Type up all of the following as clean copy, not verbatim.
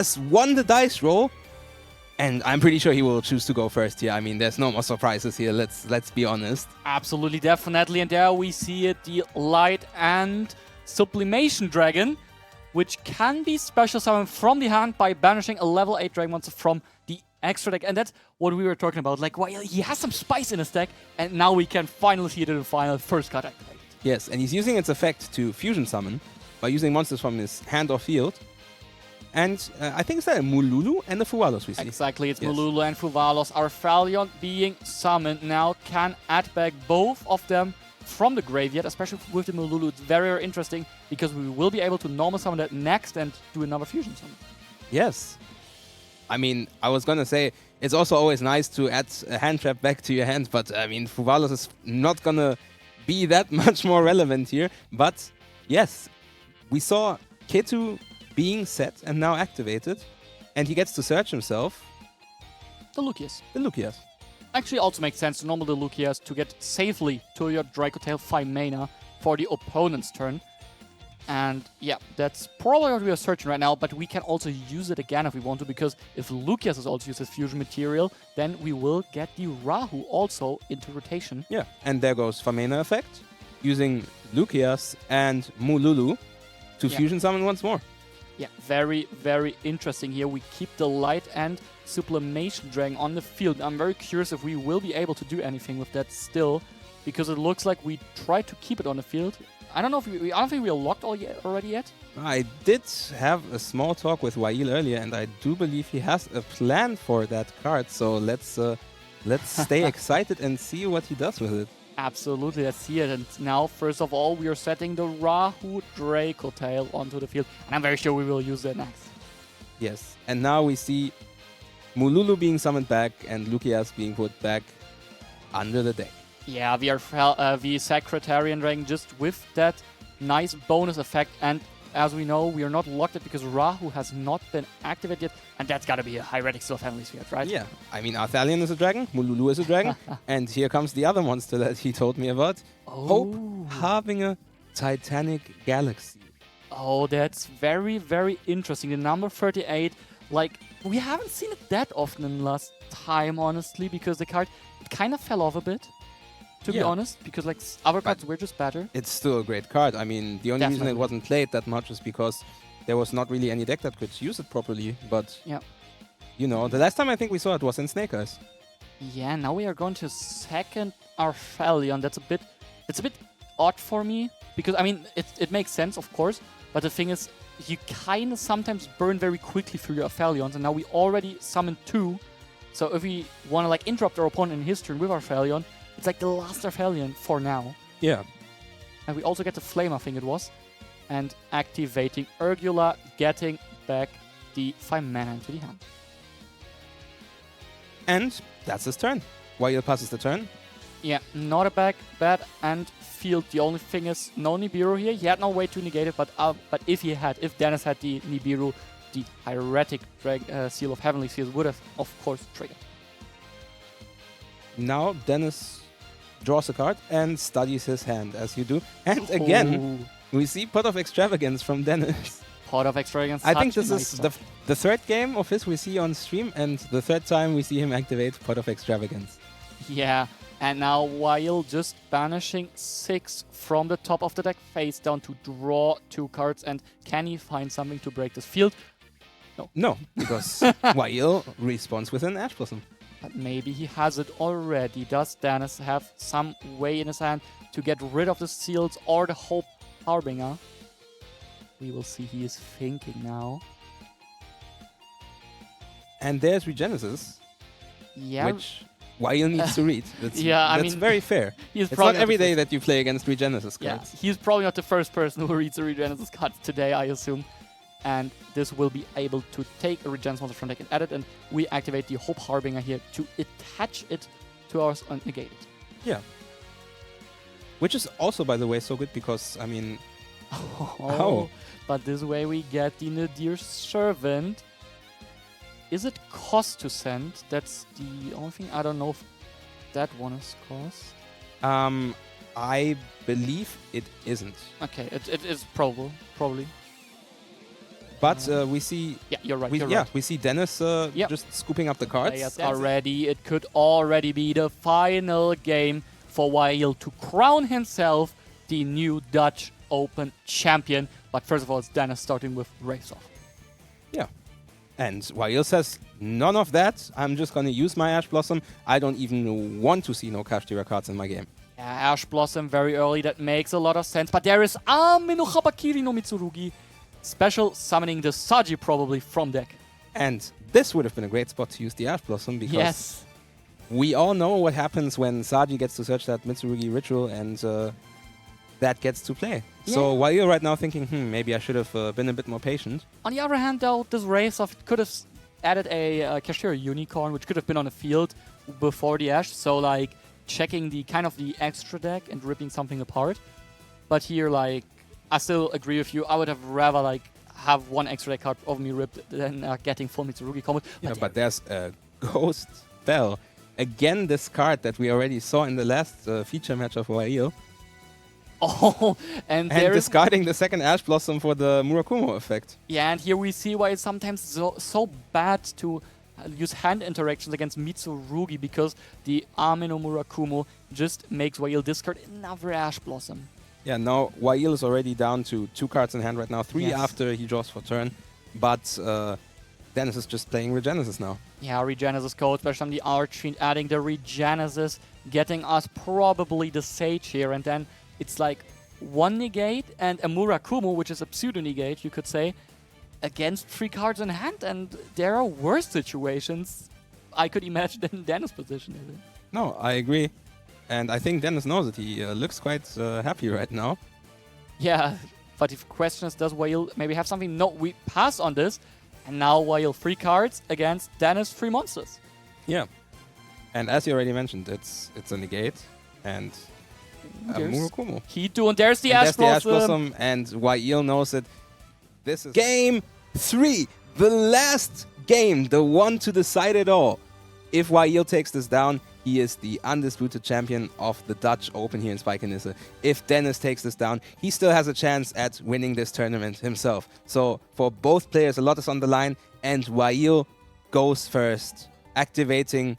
has won the dice roll, and I'm pretty sure he will choose to go first here. I mean, there's no more surprises here. Let's be honest. Absolutely, definitely. And there we see it, the Light and Sublimation Dragon, which can be special summoned from the hand by banishing a level 8 Dragon monster from the extra deck. And that's what we were talking about. Like, well, he has some spice in his deck, and now we can finally see it in the final first card activated. Yes, and he's using its effect to fusion summon by using monsters from his hand or field. And I think it's a Mululu and the Fuwalos we see. Exactly, it's Mululu and Fuwalos. Our Phalion being summoned now can add back both of them from the graveyard, especially with the Mululu. It's very, very interesting because we will be able to normal summon that next and do another fusion summon. Yes. I mean, I was going to say, it's also always nice to add a hand trap back to your hand, but I mean, Fuwalos is not going to be that much more relevant here. But yes, we saw Ketu being set and now activated, and he gets to search himself. The Lucius. The Lucius. Actually also makes sense to normal the Lucius to get safely to your Dracotail 5 mana for the opponent's turn. And yeah, that's probably what we are searching right now, but we can also use it again if we want to, because if Lucius is also used as fusion material, then we will get the Rahu also into rotation. Yeah, and there goes Famena effect, using Lucius and Mululu to fusion summon once more. Yeah, very, very interesting here. We keep the Light and Sublimation Dragon on the field. I'm very curious if we will be able to do anything with that still, because it looks like we tried to keep it on the field. I don't know if I don't think we are locked already yet. I did have a small talk with Wail earlier, and I do believe he has a plan for that card. So let's stay excited and see what he does with it. Absolutely, let's see it. And now, first of all, we are setting the Rahu Dracotail onto the field. And I'm very sure we will use that next. Yes, and now we see Mululu being summoned back and Lucius being put back under the deck. Yeah, we are the Secretarian Dragon just with that nice bonus effect. And as we know, we are not locked yet because Rahu has not been activated yet. And that's got to be a Hieratic Seal Family Sphere, right? Yeah, I mean, Arthalion is a dragon, Mululu is a dragon. And here comes the other monster that he told me about. Oh. Hope Harbinger Titanic Galaxy. Oh, that's very, very interesting. The number 38, like, we haven't seen it that often in the last time, honestly, because the card kind of fell off a bit. To be honest, because like other cards were just better. It's still a great card. I mean, the only reason it wasn't played that much is because there was not really any deck that could use it properly. But, you know, the last time I think we saw it was in Snake Eyes. Yeah, now we are going to second Arthalion. It's a bit odd for me, because, I mean, it makes sense, of course. But the thing is, you kind of sometimes burn very quickly through your Arthalions. And now we already summoned 2. So if we want to like interrupt our opponent in his turn with Arthalion, it's like the last Arthalion for now. Yeah. And we also get the Flame, I think it was. And activating Urgula, getting back the 5 mana into the hand. And that's his turn. Wail passes the turn. Yeah, not a bad end field. The only thing is no Nibiru here. He had no way to negate it, but if Dennis had the Nibiru, the Hieratic Seal of Heavenly Seals would have, of course, triggered. Now Dennis draws a card and studies his hand, as you do. And again, we see Pot of Extravagance from Dennis. Pot of Extravagance. I think this is the third game of his we see on stream, and the third time we see him activate Pot of Extravagance. Yeah, and now Wail just banishing 6 from the top of the deck face down to draw 2 cards. And can he find something to break this field? No. No, because Wail respawns with an Ash Blossom. But maybe he has it already. Does Dennis have some way in his hand to get rid of the seals or the Hope Harbinger? We will see. He is thinking now. And there's Regenesis. Yeah. Which Wail needs to read. That's very fair. It's not every day that you play against Regenesis cards. Yeah, he's probably not the first person who reads a Regenesis card today, I assume. And this will be able to take a Regenesis monster from deck and add it, and we activate the Hope Harbinger here to attach it to ours and negate it. Yeah. Which is also, by the way, so good because, I mean... But this way we get the Nadir Servant. Is it cost to send? That's the only thing. I don't know if that one is cost. I believe it isn't. Okay, it is probably. But we see... Yeah, you're right. We see Dennis just scooping up the cards. Players are ready. It could already be the final game for Wael to crown himself the new Dutch Open champion. But first of all, it's Dennis starting with Race Off. Yeah. And Wael says, none of that. I'm just going to use my Ash Blossom. I don't even want to see no Cash Dealer cards in my game. Yeah, Ash Blossom very early. That makes a lot of sense. But there is Ame no Habakiri no Mitsurugi. Special summoning the Saji probably from deck. And this would have been a great spot to use the Ash Blossom because we all know what happens when Saji gets to search that Mitsurugi ritual and that gets to play. Yeah. So while you're right now thinking, maybe I should have been a bit more patient. On the other hand, though, this Race Off could have added a Cashier Unicorn, which could have been on the field before the Ash. So, like, checking the kind of the extra deck and ripping something apart. But here, like, I still agree with you. I would have rather, like, have one extra deck card of me ripped than getting full Mitsurugi combos. Yeah, but there's a Ghost Bell. Again, this card that we already saw in the last feature match of Wael. Oh, and discarding the second Ash Blossom for the Murakumo effect. Yeah, and here we see why it's sometimes so bad to use hand interactions against Mitsurugi, because the Ame no Murakumo just makes Wael discard another Ash Blossom. Yeah, now Wael is already down to 2 cards in hand right now, 3 after he draws for turn. But Dennis is just playing Regenesis now. Yeah, Regenesis code, especially on the Archfiend, adding the Regenesis, getting us probably the Sage here, and then it's like 1 negate and a Murakumo, which is a pseudo negate, you could say, against 3 cards in hand, and there are worse situations I could imagine than Dennis' position is in. No, I agree. And I think Dennis knows it. He looks quite happy right now. Yeah, but the question is, does Wael maybe have something? No, we pass on this, and now Wael 3 cards against Dennis 3 monsters. Yeah. And as you already mentioned, it's a negate, and Murakumo. Hitu, and there's the Ash Blossom. And Wael knows it. This is Game 3. The last game. The one to decide it all. If Wael takes this down, he is the undisputed champion of the Dutch Open here in Spijkenisse. If Dennis takes this down, he still has a chance at winning this tournament himself. So for both players, a lot is on the line. And Wael goes first, activating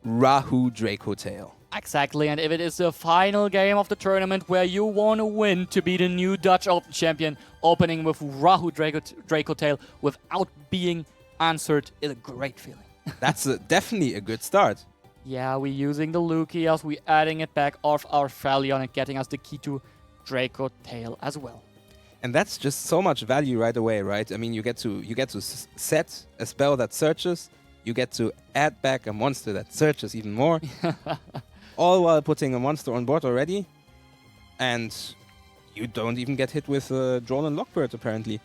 Rahu Dracotail. Exactly, and if it is the final game of the tournament where you want to win to be the new Dutch Open champion, opening with Rahu Dracotail without being answered is a great feeling. That's definitely a good start. Yeah, we're using the Lucius, we're adding it back off our Phalion and getting us the key to Dracotail as well. And that's just so much value right away, right? I mean, you get to set a spell that searches, you get to add back a monster that searches even more. All while putting a monster on board already. And you don't even get hit with Droll and Lockbird, apparently.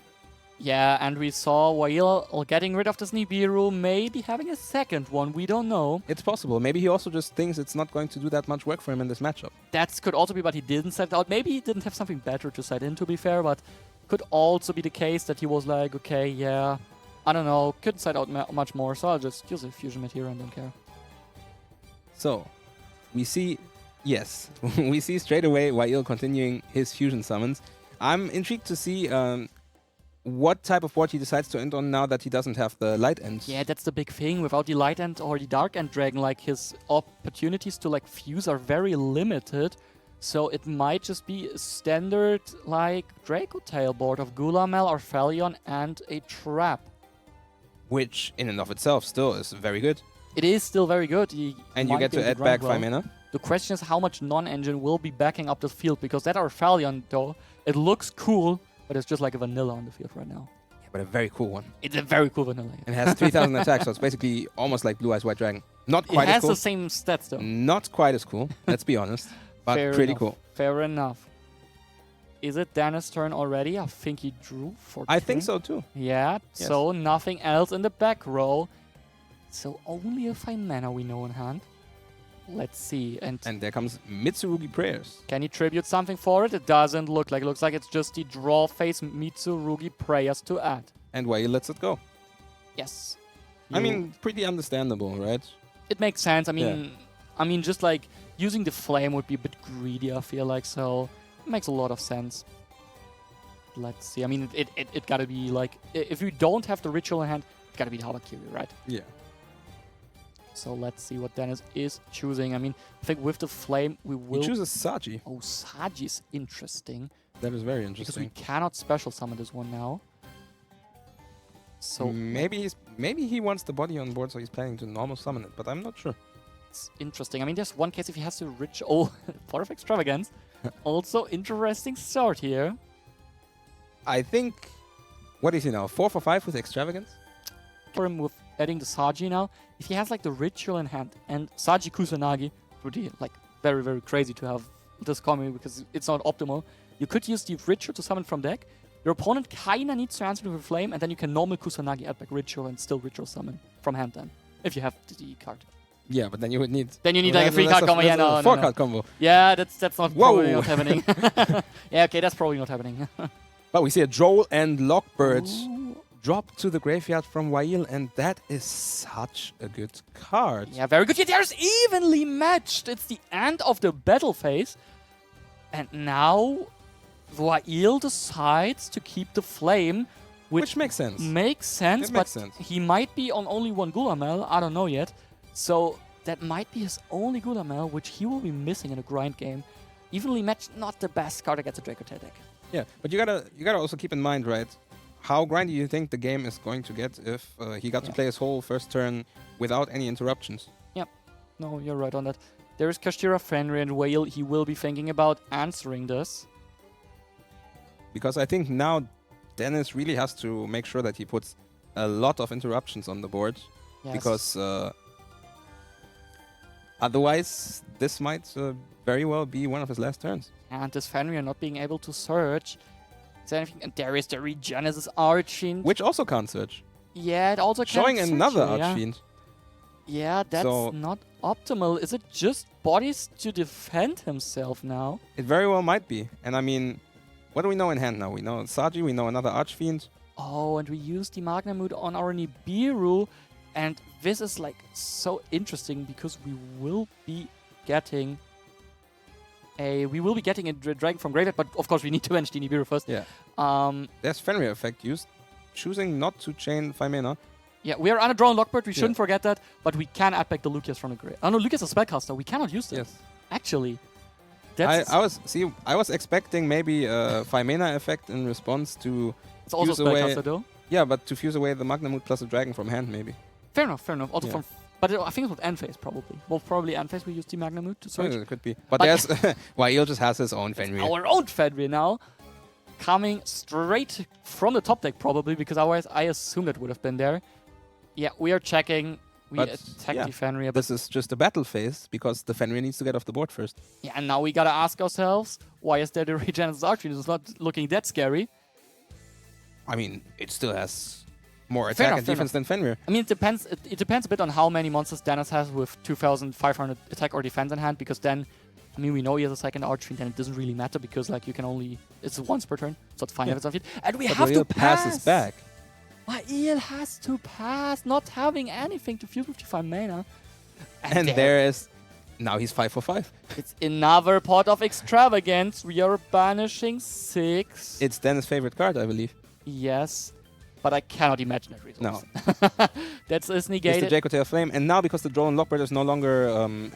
Yeah, and we saw Wael getting rid of this Nibiru, maybe having a second one, we don't know. It's possible. Maybe he also just thinks it's not going to do that much work for him in this matchup. That could also be, but he didn't set it out. Maybe he didn't have something better to set in, to be fair, but could also be the case that he was like, okay, yeah, I don't know, couldn't set out much more, so I'll just use a Fusion Material and don't care. So, we see, yes, we see straight away Wael continuing his fusion summons. I'm intrigued to see what type of board he decides to end on now that he doesn't have the Light End. Yeah, that's the big thing. Without the Light End or the Dark End Dragon, like, his opportunities to like fuse are very limited. So it might just be a standard like Dracotail board of Gulamel or Phalion and a Trap. Which in and of itself still is very good. It is still very good. And you get to add back 5 mana. The question is how much non-engine will be backing up the field, because that Arphalion, though, it looks cool, but it's just like a vanilla on the field right now. Yeah, but a very cool one. It's a very cool vanilla. Yeah. And it has 3,000 attacks, so it's basically almost like Blue Eyes White Dragon. Not quite as cool. It has the same stats, though. Not quite as cool, let's be honest. But pretty cool. Fair enough. Is it Dennis' turn already? I think he drew for I think so, too. Yeah, yes. So nothing else in the back row. So only a 5 mana we know in hand. Let's see. And there comes Mitsurugi Prayers. Can he tribute something for it? It doesn't look like. It looks like it's just the draw phase Mitsurugi Prayers to add. And Wael lets it go. Yes. I mean, pretty understandable, right? It makes sense. I mean, just like using the flame would be a bit greedy, I feel like. So it makes a lot of sense. let's see. I mean, it gotta be like, if you don't have the ritual in hand, it gotta be the Habakiri, right? Yeah. So let's see what Dennis is choosing. I mean, I think with the flame, we will... He chooses Saji. Oh, Saji is interesting. That is very Because interesting. we cannot special summon this one now. So maybe he wants the body on board, so he's planning to normal summon it, but I'm not sure. it's interesting. I mean, there's one case if he has to ritual part of Extravagance. Also interesting start here. I think... What is he now? 4 for 5 with Extravagance? For him with adding the Saji now, if he has like the ritual in hand and Saji Kusanagi, it would be like very, very crazy to have this coming because it's not optimal. You could use the ritual to summon from deck. Your opponent kinda needs to answer with a flame, and then you can normal Kusanagi add back ritual and still ritual summon from hand then, if you have the card. Yeah, but then you would need... Then you need like a 3-card combo. Yeah, no, no, 4-card combo. Yeah, that's not probably Whoa. not happening. Yeah, okay, that's probably not happening. But we see a Droll and Lockbird Ooh. drop to the graveyard from Wail, and that is such a good card. Yeah, very good. Yeah, there's evenly matched. It's the end of the battle phase. And now Wail decides to keep the flame, Which makes sense. makes sense, It but makes sense. he might be on only one Gulamel. I don't know yet. So that might be his only Gulamel, which he will be missing in a grind game. Evenly matched, not the best card against a Dracotail deck. Yeah, but you gotta also keep in mind, right? How grindy you think the game is going to get if he got to play his whole first turn without any interruptions? No, you're right on that. There is Kashtira, Fenrir, and Wail. He will be thinking about answering this. Because I think now Dennis really has to make sure that he puts a lot of interruptions on the board. Yes. Because otherwise, this might very well be one of his last turns. And this Fenrir not being able to search. Is there anything? And there is the Regenesis Archfiend. Which also can't search. Yeah, it also can't Showing search another here, yeah. Archfiend. Yeah, that's So- not optimal. Is it just bodies to defend himself now? It very well might be. And I mean, what do we know in hand now? We know Saji, we know another Archfiend. Oh, and we use the Magnamut on our Nibiru. And this is like so interesting because we will be getting a dragon from graveyard, but of course we need to bench the Nibiru first. Yeah. Um, There's Fenrir effect used. Choosing not to chain Fimena. yeah, we are on a drawn Lockbird. We shouldn't forget that, but we can add back the Lucius from the grave. Oh no, Lucius is a spellcaster. We cannot use that. Yes. Actually, I was expecting maybe a Fimena effect in response to it's also a fuse away. spellcaster though. Yeah, but to fuse away the Magnamut plus a dragon from hand maybe. Fair enough. Also Yeah. but I think it's with end phase probably. Well, probably end phase we use the Magnamut to search. It could be. But But- there's Wail just has his own Fenrir. Our own Fenrir now, coming straight from the top deck probably, because otherwise I assume that would have been there. Yeah, we are checking. We But, attack yeah, the Fenrir, but This is just a battle phase because the Fenrir needs to get off the board first. yeah, and now we gotta ask ourselves, why is there the Regenesis Archfiend? It's not looking that scary. I mean, it still has more Fair attack enough, and fair defense than Fenrir. I mean, it depends. It depends a bit on how many monsters Dennis has with 2,500 attack or defense in hand, because then, I mean, we know he has a second Archfiend, and it doesn't really matter because like you can only it's once per turn, so it's fine Yeah. if it's on field. And we But have Wail to pass. passes back. Wail has to pass, not having anything to fuse with 5 mana. And there is... Now he's 5 for 5. It's another pot of Extravagance. We are banishing 6. It's Dennis' favorite card, I believe. Yes, but I cannot imagine that resource. No. That's It's the negated. Dracotail Flame. And now because the Draw and Lockbird is no longer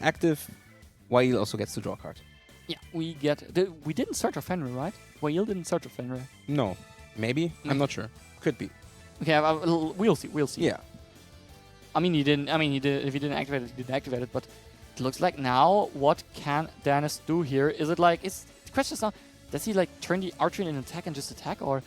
active, Wail also gets to draw a card. Yeah, we didn't search a Fenrir, right? Wail didn't search a Fenrir. No. Maybe? I'm not sure. Could be. Okay, we'll see. We'll see. Yeah. I mean, he didn't. I mean, he did. If he didn't activate it, he didn't activate it. But it looks like now, what can Dennis do here? Is it like? The question is now, does he like turn the Archfiend in attack and just attack, or?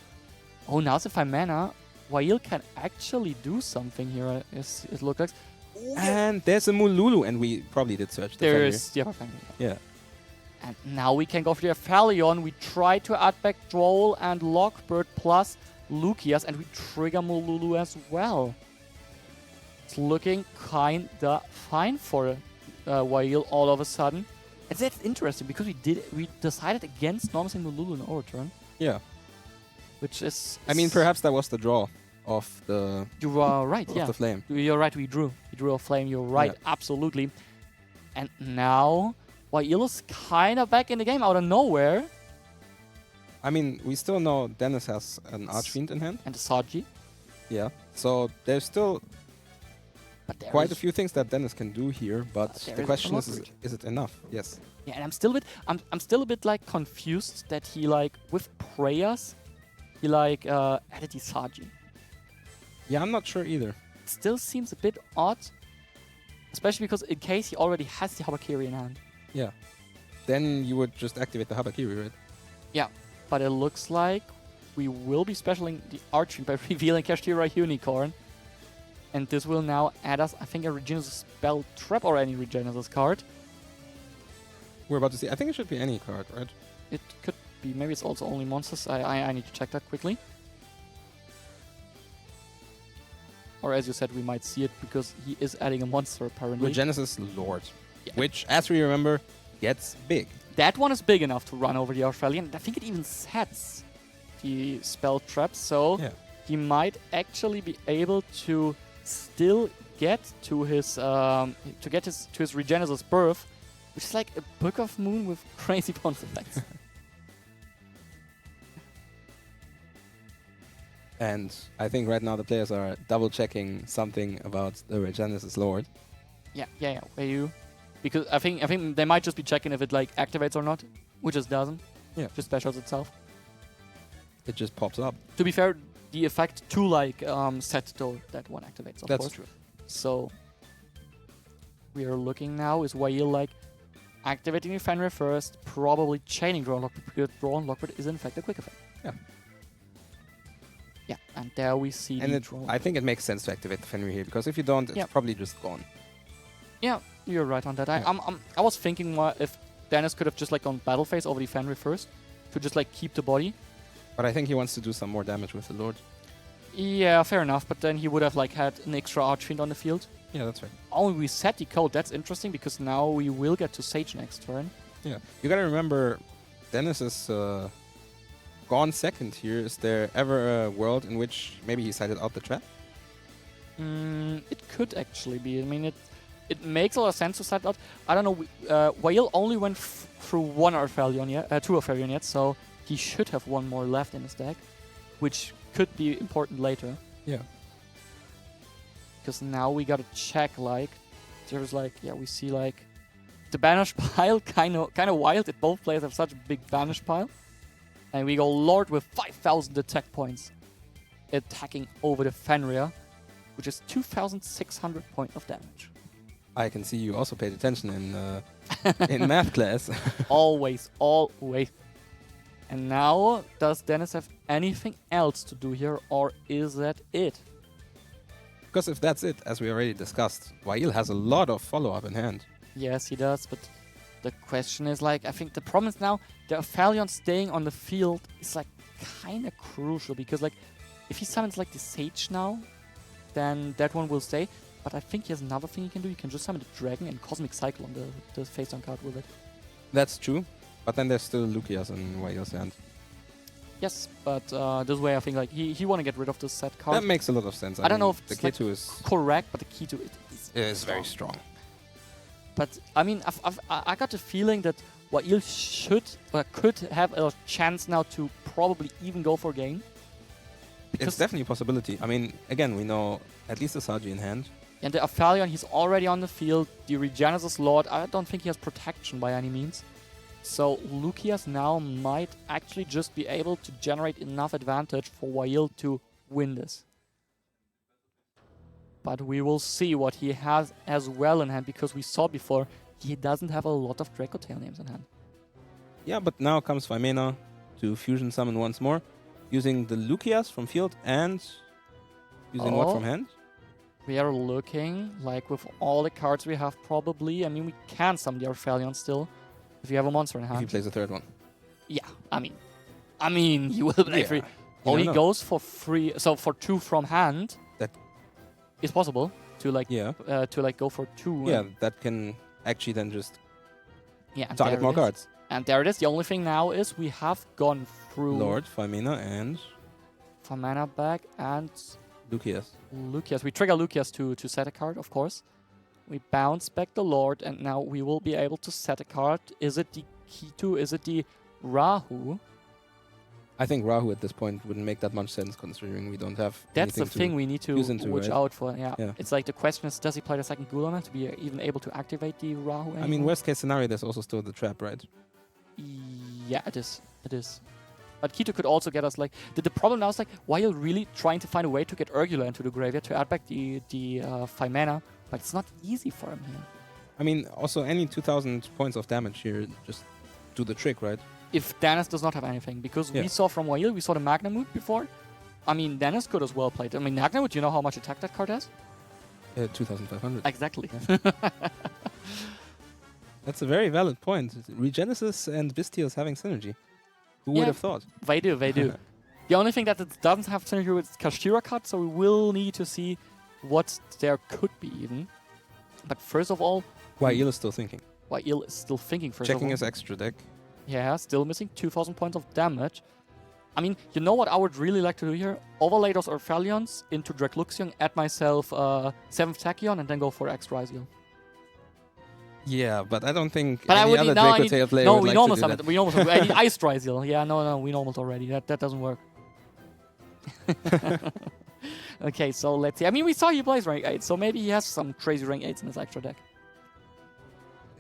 Oh, now it's a 5 mana. Wail can actually do something here. It looks like. Ooh, And there's a Mululu, and we probably did search the there Fenrir. is the other Fenrir. Yeah. And now we can go for the Aphelion. We try to add back Droll and Lockbird plus Lucius, and we trigger Mululu as well. It's looking kinda fine for Wail all of a sudden. And that's interesting because we decided against Normusing Mululu in our turn, Yeah. which is. I mean, perhaps that was the draw of the You are right. of Yeah, the flame. you're right. We drew a flame. You're right. Yeah. Absolutely. And now Wail is kind of back in the game out of nowhere. I mean, we still know Dennis has an Archfiend in hand. And a Saji. Yeah. So there's still But there quite is- a few things that Dennis can do here, but there the is question a is, lot. is it enough? Yes. Yeah, and I'm still a bit like confused that he like with prayers, he like added the Saji. Yeah, I'm not sure either. It still seems a bit odd, especially because in case he already has the Habakiri in hand. Yeah. Then you would just activate the Habakiri, right? Yeah, but it looks like we will be specialing the Archfiend by revealing Kashtira Unicorn. And this will now add us, I think, a Regenesis spell trap or any Regenesis card. We're about to see. I think it should be any card, right? It could be. Maybe it's also only monsters. I need to check that quickly. Or as you said, we might see it because he is adding a monster apparently. Regenesis Lord. Yeah. Which, as we remember, gets big. That one is big enough to run over the Australian. I think it even sets the spell trap, so Yeah. he might actually be able to still get to his to his Regenesis birth, which is like a Book of Moon with crazy bonus effects. And I think right now the players are double checking something about the Regenesis Lord. yeah. Where you? Because I think they might just be checking if it like activates or not, which it doesn't. Yeah. Just specials itself. It just pops up. To be fair, the effect to like set though that one activates. Of That's course. true. So we are looking now is Wail like activating the Fenrir first, probably chaining Drawn Lockbird because Drawn Lockbird is in fact a quick effect. Yeah. Yeah, and there we see And the it, Drawn. I think it makes sense to activate the Fenrir here, because if you don't, it's Yeah. probably just gone. Yeah, you're right on that. Yeah. I was thinking more if Dennis could have just like gone battle phase over the Fenrir first to just like keep the body. But I think he wants to do some more damage with the Lord. Yeah, fair enough. But then he would have like had an extra Archfiend on the field. Yeah, that's right. Oh, we set the code. That's interesting because now we will get to Sage next turn. Yeah. You gotta remember, Dennis is gone second here. Is there ever a world in which maybe he sighted out the trap? It could actually be. I mean, it makes a lot of sense to set out. I don't know. Wail only went through one Arthalion yet, two Arthalion yet, so he should have one more left in his deck, which could be important later. Yeah. Because now we gotta check, like, there's like, yeah, we see like the banish pile, kind of wild that both players have such a big banish pile. And we go Lord with 5,000 attack points, attacking over the Fenrir, which is 2,600 points of damage. I can see you also paid attention in math class. Always. And now, does Dennis have anything else to do here, or is that it? Because if that's it, as we already discussed, Wail has a lot of follow-up in hand. Yes, he does, but the question is, like, I think the problem is now, the Aphelion staying on the field is, like, kind of crucial, because, like, if he summons, like, the Sage now, then that one will stay. But I think he has another thing he can do. He can just summon the Dragon and Cosmic Cycle on the face-on card with it. That's true, but then there's still Lucius in Wail's hand. Yes, but this way I think, like, he want to get rid of this set card. That makes a lot of sense. I don't know mean, if the it's, like, K2 is correct, but the key to it is very strong. But I mean, I got the feeling that Wail should or could have a chance now to probably even go for game. It's definitely a possibility. I mean, again, we know at least a Saji in hand. And the Aphelion, he's already on the field. The Regenesis Lord, I don't think he has protection by any means. So Lucius now might actually just be able to generate enough advantage for Wail to win this. But we will see what he has as well in hand, because we saw before he doesn't have a lot of Dracotail names in hand. Yeah, but now comes Vimena to fusion summon once more, using the Lucius from field and using what from hand? We are looking, like, with all the cards we have probably. I mean, we can summon the Aphelion still, if you have a monster in hand. If he plays a third one. Yeah, I mean, you will play Yeah. free. You Oh, don't he know. goes for 3, so for 2 from hand. That is possible to like Yeah. Go for 2. Yeah, that can actually then just Yeah. and target there more it is. cards. And there it is. The only thing now is we have gone through Lord, Vimena, and Famana back and Lucius. Lucius. We trigger Lucius to set a card, of course. We bounce back the Lord, and now we will be able to set a card. Is it the Kitu? Is it the Rahu? I think Rahu at this point wouldn't make that much sense considering we don't have That's the anything thing we need to use into, watch right? out for. Yeah. Yeah. It's like the question is, does he play the second Gulama to be even able to activate the Rahu anymore? I mean, worst case scenario, there's also still the trap, right? Yeah, it is. It is. But Kito could also get us like... The problem now is like, while really trying to find a way to get Urgula into the graveyard to add back the 5 mana, but it's not easy for him here. I mean, also any 2,000 points of damage here just do the trick, right? If Dennis does not have anything, because Yeah. we saw from Wail, we saw the Magnamut before. I mean, Dennis could as well play it. I mean, Magnamut, do you know how much attack that card has? 2,500. Exactly. That's a very valid point. Regenesis and Bystials having synergy. Who would Yeah. have thought? They do, they do. The only thing that it doesn't have synergy with Kashtira card, so we will need to see what there could be even. But first of all, Wail is still thinking. Wail is still thinking first Checking of all. his extra deck. Yeah, still missing 2,000 points of damage. I mean, you know what I would really like to do here? Overlay those Orphelions into Dracluxion, add myself 7th Tachyon, and then go for Extravagance. Yeah, but I don't think But I any would other need, no, I Dracotail need, player no, would we like normal to do summon. that. We normal summon. I need Ice Drysil. Yeah, no, we normaled already. That doesn't work. Okay, so let's see. I mean, we saw he plays rank 8, so maybe he has some crazy rank 8s in his extra deck.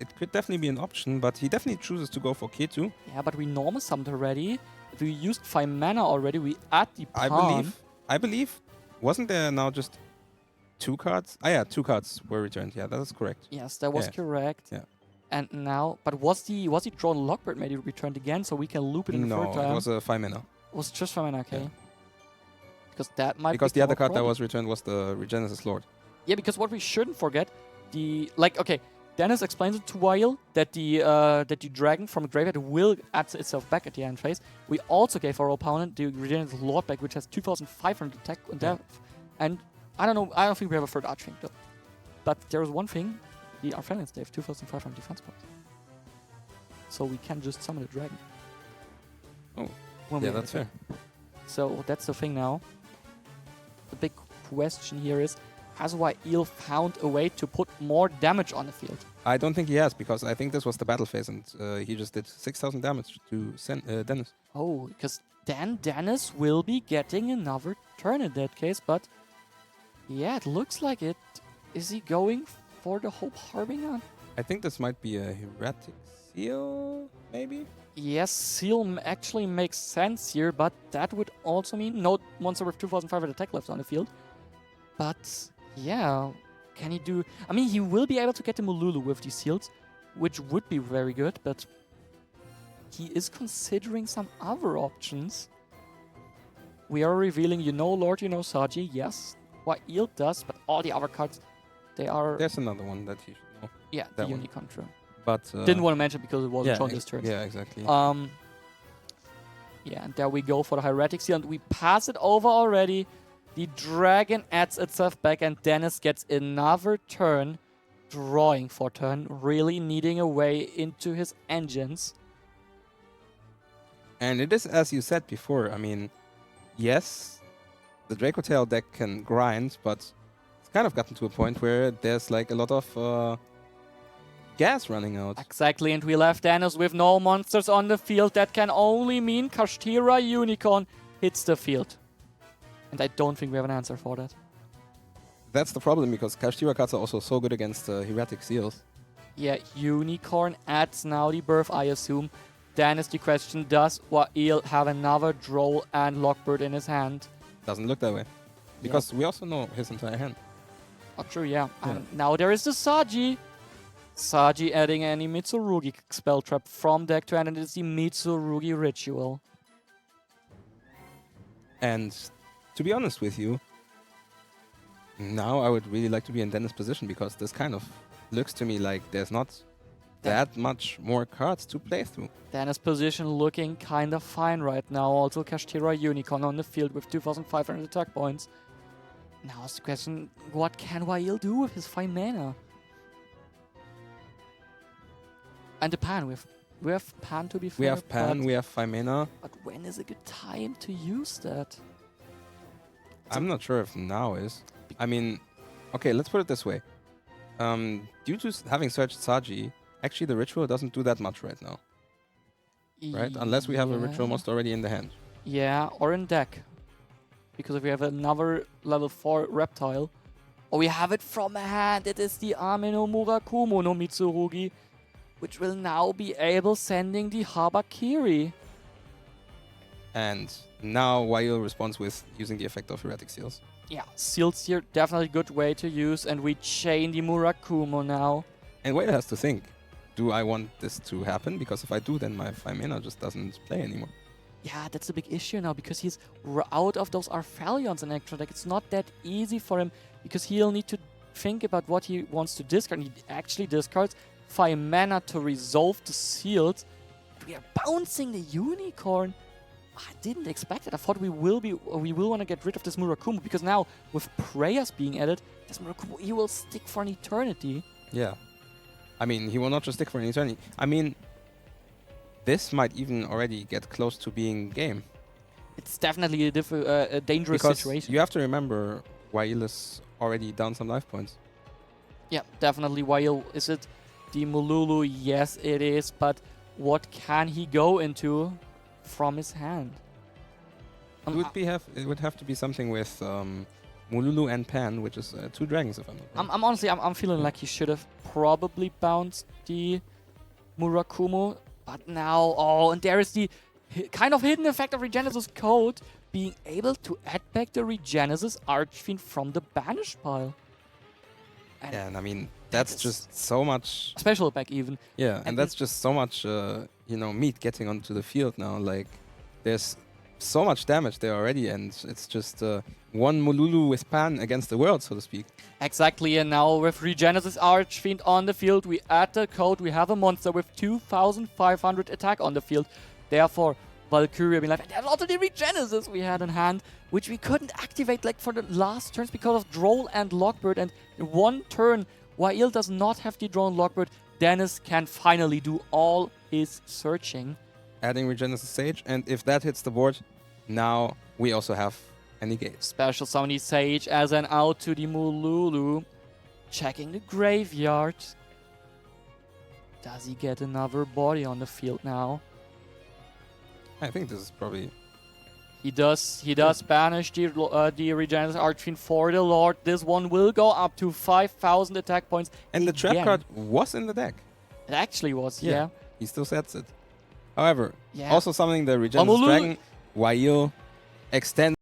It could definitely be an option, but he definitely chooses to go for K2. Yeah, but we normal summoned already. If we used 5 mana already, we add the pawn. I believe, wasn't there now just 2 cards? Ah, yeah, 2 cards were returned. Yeah, that is correct. Yes, that was Yeah. correct. Yeah. And now, but was the drawn Lockbird maybe returned again, so we can loop it in the No, third time? it was a 5 mana. It was just 5 mana, okay. Yeah. Because that might Because be the other card that problem. was returned was the Regenesis Lord. Yeah, because what we shouldn't forget, okay, Dennis explains it to Wail that the dragon from a graveyard will add itself back at the end phase. We also gave our opponent the Regenesis Lord back, which has 2,500 attack and depth. And I don't know, I don't think we have a third Archfiend though. But there is one thing, the Arphelions, they have 2,500 defense points. So we can just summon a dragon. Oh, When yeah, we that's attack. fair. So that's the thing now. The big question here is, has Wail found a way to put more damage on the field? I don't think he has, because I think this was the battle phase, and he just did 6,000 damage to Dennis. Oh, because then Dennis will be getting another turn in that case, but yeah, it looks like it. Is he going for the Hope Harbinger? I think this might be a Hieratic Seal, maybe? Yes, Seal actually makes sense here, but that would also mean no monster with 2,500 attack left on the field. But yeah, can he do... I mean, he will be able to get the Mululu with these seals, which would be very good, but he is considering some other options. We are revealing, you know Lord, you know Saji, yes. Wail does, but all the other cards, they are... There's another one that he should know. Yeah, that the one. Unicorn, true. But Didn't want to mention because it wasn't shown this turn. Yeah, exactly. Yeah, and there we go for the Hieratic Seal, and we pass it over already. The dragon adds itself back, and Dennis gets another turn, drawing for turn, really needing a way into his engines. And it is, as you said before, I mean, yes, the Dracotail deck can grind, but it's kind of gotten to a point where there's like a lot of gas running out. Exactly, and we left Dennis with no monsters on the field. That can only mean Kashtira Unicorn hits the field. And I don't think we have an answer for that. That's the problem, because Kashtira cards are also so good against Hieratic Seals. Yeah, Unicorn adds now the birth, I assume. Then is the question, does Wail have another Droll and Lockbird in his hand? Doesn't look that way. Because we also know his entire hand. Oh, true, yeah. And now there is the Saji. Saji adding any Mitsurugi spell trap from deck to hand, and it's the Mitsurugi Ritual. And to be honest with you, now I would really like to be in Dennis' position, because this kind of looks to me like there's not that much more cards to play through. Dennis' position looking kind of fine right now. Also Kashtira Unicorn on the field with 2,500 attack points. Now is the question, what can Wail do with his 5 mana? And the Pan, we have Pan to be fair. We have Pan, we have 5 mana. But when is a good time to use that? I'm not sure if now is. I mean, okay, let's put it this way. Due to having searched Saji, actually the ritual doesn't do that much right now. Right? Unless we have a ritual monster already in the hand. Yeah, or in deck. Because if we have another level 4 reptile, or we have it from hand, it is the Ame no Murakumo no Mitsurugi, which will now be able sending the Habakiri. And now Wail responds with using the effect of Erratic Seals. Yeah, seals here, definitely good way to use, and we chain the Murakumo now. And Wail has to think, do I want this to happen? Because if I do, then my 5 mana just doesn't play anymore. Yeah, that's a big issue now, because he's out of those Arphelions in extra deck. It's not that easy for him, because he'll need to think about what he wants to discard. He actually discards 5 mana to resolve the seals. We are bouncing the Unicorn. I didn't expect it. I thought we will want to get rid of this Murakumo, because now with prayers being added, this Murakumo, he will stick for an eternity. Yeah. I mean, he will not just stick for an eternity. I mean, this might even already get close to being game. It's definitely a dangerous because situation. You have to remember, Wail is already down some life points. Yeah, definitely. Wail, is it the Mululu? Yes, it is. But what can he go into from his hand? It would have to be something with Mululu and Pan, which is 2 dragons, if I'm not wrong. I'm honestly, I'm feeling like he should have probably bounced the Murakumo. But now, oh, and there is the kind of hidden effect of Regenesis code, being able to add back the Regenesis Archfiend from the banish pile. And yeah, and I mean, that's just so much... Special back even. Yeah, and that's just so much, you know, meat getting onto the field now. Like, there's so much damage there already, and it's just one Mululu with Pan against the world, so to speak. Exactly, and now with Regenesis Archfiend on the field, we add the code, we have a monster with 2,500 attack on the field. Therefore, Valkyria being like, and there's also the Regenesis we had in hand, which we couldn't activate like for the last turns because of Droll and Lockbird, and in one turn, Wail does not have the Droll and Lockbird, Dennis can finally do all his searching. Adding Regenesis Sage, and if that hits the board, now we also have a negate. Special Summoning Sage as an out to the Mululu. Checking the graveyard. Does he get another body on the field now? I think this is probably... He does banish the Regenesis Archfiend for the Lord. This one will go up to 5,000 attack points. And the trap card was in the deck. It actually was, yeah. He still sets it. However, also summoning the Regenesis Dragon, Wail extends